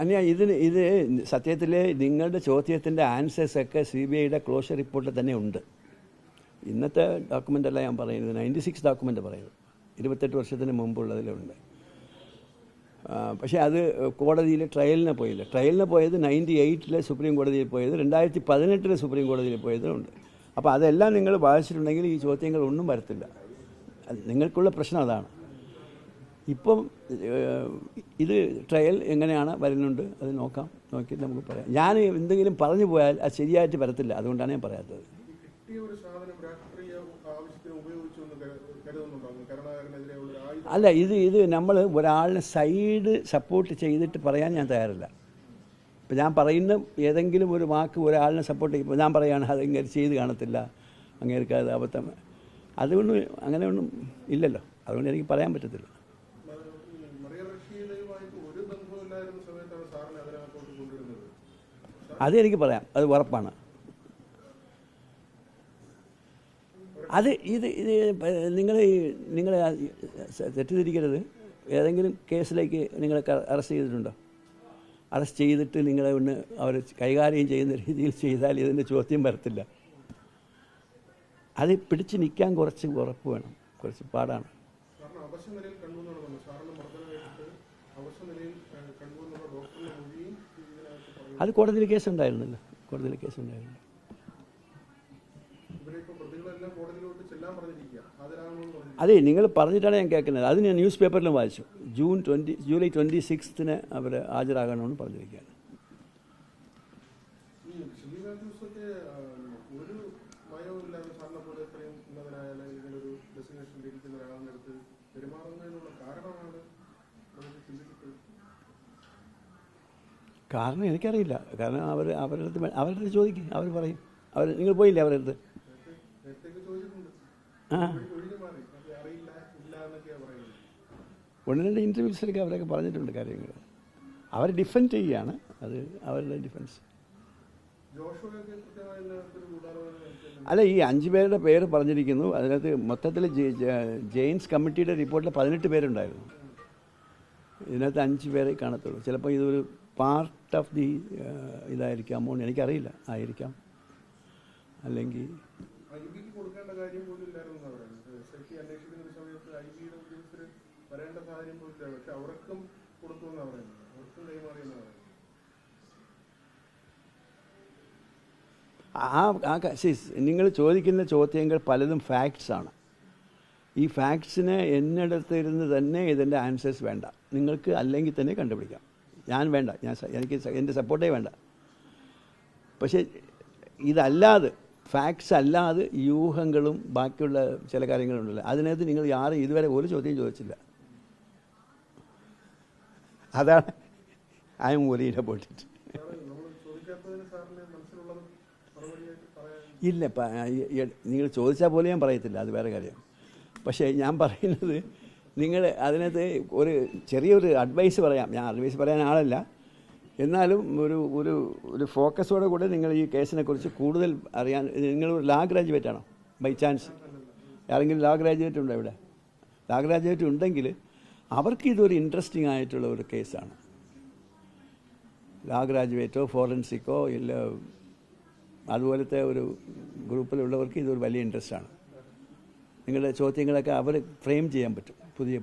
അന്യ ഇത് സത്യത്തിൽ നിങ്ങളുടെ ചോദ്യത്തിൻ്റെ ആൻസേഴ്സൊക്കെ CBIയുടെ ക്ലോഷർ റിപ്പോർട്ടിൽ തന്നെ ഉണ്ട്. ഇന്നത്തെ ഡോക്യുമെൻ്റല്ല ഞാൻ പറയുന്നത്, 96 ഡോക്യുമെൻ്റ് പറയുന്നത്, 28 വർഷത്തിന് മുമ്പുള്ളതിലുണ്ട്. പക്ഷേ അത് കോടതിയിൽ ട്രയലിന് പോയില്ല. ട്രയലിന് പോയത് 98 സുപ്രീം കോടതിയിൽ പോയത്, 2018 സുപ്രീം കോടതിയിൽ പോയതുണ്ട്. അപ്പോൾ അതെല്ലാം നിങ്ങൾ വായിച്ചിട്ടുണ്ടെങ്കിൽ ഈ ചോദ്യങ്ങളൊന്നും വരത്തില്ല. നിങ്ങൾക്കുള്ള പ്രശ്നം അതാണ്. ഇപ്പം ഇത് ട്രയൽ എങ്ങനെയാണ് വരുന്നുണ്ട് അത് നോക്കിയിട്ട് നമുക്ക് പറയാം. ഞാൻ എന്തെങ്കിലും പറഞ്ഞു പോയാൽ അത് ശരിയായിട്ട് വരത്തില്ല, അതുകൊണ്ടാണ് ഞാൻ പറയാത്തത്. അല്ല, ഇത് നമ്മൾ ഒരാളിനെ സൈഡ് സപ്പോർട്ട് ചെയ്തിട്ട് പറയാൻ ഞാൻ തയ്യാറില്ല. ഇപ്പം ഞാൻ പറയുന്ന ഏതെങ്കിലും ഒരു വാക്ക് ഒരാളിനെ സപ്പോർട്ട് ചെയ്യുമ്പോൾ ഞാൻ പറയുകയാണ് അത് ഇങ്ങനെ ചെയ്ത് കാണത്തില്ല, അങ്ങേർക്ക് അത് അബദ്ധം, അതുകൊണ്ട് അങ്ങനെയൊന്നും ഇല്ലല്ലോ, അതുകൊണ്ട് എനിക്ക് പറയാൻ പറ്റത്തില്ല. അതെനിക്ക് പറയാം, അത് ഉറപ്പാണ്. ഇത് നിങ്ങൾ തെറ്റിദ്ധരിക്കരുത്. ഏതെങ്കിലും കേസിലേക്ക് നിങ്ങളെ അറസ്റ്റ് ചെയ്തിട്ടുണ്ടോ? അറസ്റ്റ് ചെയ്തിട്ട് നിങ്ങളെ ഒന്ന് അവർ കൈകാര്യം ചെയ്യുന്ന രീതിയിൽ ചെയ്താൽ ഇതിൻ്റെ ചോദ്യം വരത്തില്ല. അത് പിടിച്ച് നിൽക്കാൻ കുറച്ച് ഉറപ്പ് വേണം, കുറച്ച് പാടാണ്. അത് കോടതിയിൽ കേസുണ്ടായിരുന്നില്ല, കോടതിയിൽ കേസുണ്ടായിരുന്നു. അതെ, നിങ്ങൾ പറഞ്ഞിട്ടാണ് ഞാൻ കേൾക്കുന്നത്. അത് ഞാൻ ന്യൂസ് പേപ്പറിലും വായിച്ചു. ജൂലൈ 26 അവർ ഹാജരാകണമെന്ന് പറഞ്ഞിരിക്കുകയാണ്. കാരണം എനിക്കറിയില്ല. കാരണം അവരുടെ ചോദിക്കും, അവർ പറയും. നിങ്ങൾ പോയില്ലേ അവരുടെ അടുത്ത്? ഒന്ന് രണ്ട് ഇൻ്റർവ്യൂസിലൊക്കെ അവരൊക്കെ പറഞ്ഞിട്ടുണ്ട് കാര്യങ്ങൾ. അവർ ഡിഫെൻഡ് ചെയ്യുകയാണ്, അത് അവരുടെ ഡിഫെൻസ്. അല്ല, ഈ 5 പേരുടെ പേര് പറഞ്ഞിരിക്കുന്നു. അതിനകത്ത് മൊത്തത്തിൽ ജെയിൻസ് കമ്മിറ്റിയുടെ റിപ്പോർട്ടിൽ 18 പേരുണ്ടായിരുന്നു. ഇതിനകത്ത് 5 പേരെ കാണത്തുള്ളൂ. ചിലപ്പോൾ ഇതൊരു പാർട്ട് ഓഫ് ദി ഇതായിരിക്കാമോ എന്ന് എനിക്കറിയില്ല. ആയിരിക്കാം, അല്ലെങ്കിൽ നിങ്ങൾ ചോദിക്കുന്ന ചോദ്യങ്ങൾ പലതും ഫാക്ട്സാണ്. ഈ ഫാക്ട്സിന് എന്നിടത്തിരുന്ന് തന്നെ ഇതിൻ്റെ ആൻസേഴ്സ് വേണ്ട. നിങ്ങൾക്ക് അല്ലെങ്കിൽ തന്നെ കണ്ടുപിടിക്കാം. ഞാൻ വേണ്ട, എനിക്ക് എൻ്റെ സപ്പോർട്ടേ വേണ്ട. പക്ഷേ ഇതല്ലാതെ, ഫാക്ട്സ് അല്ലാതെ യൂഹങ്ങളും ബാക്കിയുള്ള ചില കാര്യങ്ങളുണ്ടല്ലോ, അതിനകത്ത് നിങ്ങൾ ആരും ഇതുവരെ ഒരു ചോദ്യം ചോദിച്ചില്ല. അതാണ് I M worried about it. ഇല്ല, നിങ്ങൾ ചോദിച്ചാൽ പോലും ഞാൻ പറയത്തില്ല, അത് വേറെ കാര്യം. പക്ഷേ ഞാൻ പറയുന്നത്, നിങ്ങൾ അതിനകത്ത് ഒരു ചെറിയൊരു അഡ്വൈസ് പറയാം. ഞാൻ അഡ്വൈസ് പറയാൻ ആളല്ല, എന്നാലും ഒരു ഫോക്കസോടെ കൂടെ നിങ്ങൾ ഈ കേസിനെക്കുറിച്ച് കൂടുതൽ അറിയാൻ. നിങ്ങൾ ലാ ഗ്രാജുവേറ്റ് ആണോ ബൈ ചാൻസ്? ആരെങ്കിലും ലാ ഗ്രാജുവേറ്റ് ഉണ്ടോ ഇവിടെ? ലാ ഗ്രാജുവേറ്റ് ഉണ്ടെങ്കിൽ അവർക്ക് ഇതൊരു ഇൻട്രസ്റ്റിംഗ് ആയിട്ടുള്ള ഒരു കേസാണ്. ലാ ഗ്രാജുവേറ്റോ ഫോറൻസിക്കോ ഇല്ല അതുപോലത്തെ ഒരു ഗ്രൂപ്പിലുള്ളവർക്ക് ഇതൊരു വലിയ ഇൻട്രസ്റ്റാണ്. നിങ്ങളുടെ ചോദ്യങ്ങളൊക്കെ അവർ ഫ്രെയിം ചെയ്യാൻ പറ്റും. പുതിയ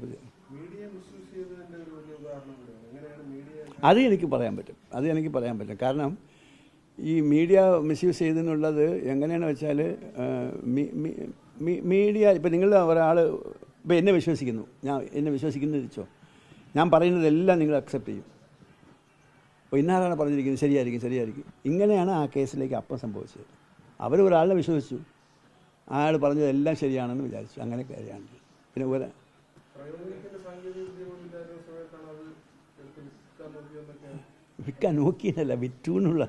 അത് എനിക്ക് പറയാൻ പറ്റും. കാരണം ഈ മീഡിയ മിസ്യൂസ് ചെയ്തെന്നുള്ളത് എങ്ങനെയാണെന്ന് വെച്ചാൽ, മീഡിയ ഇപ്പം നിങ്ങൾ ഒരാൾ ഇപ്പം എന്നെ വിശ്വസിക്കുന്നു, എന്നെ വിശ്വസിക്കുന്നത് വെച്ചോ, ഞാൻ പറയുന്നതെല്ലാം നിങ്ങൾ അക്സെപ്റ്റ് ചെയ്യും. അപ്പോൾ ഇന്നാരാണ് പറഞ്ഞിരിക്കുന്നത്, ശരിയായിരിക്കും. ഇങ്ങനെയാണ് ആ കേസിലേക്ക് അപ്പം സംഭവിച്ചത്. അവർ ഒരാളെ വിശ്വസിച്ചു, അയാൾ പറഞ്ഞതെല്ലാം ശരിയാണെന്ന് വിചാരിച്ചു. അങ്ങനെ കാര്യമാണ്. പിന്നെ വിൽക്കാൻ നോക്കിയതല്ല, വിറ്റൂന്നുള്ള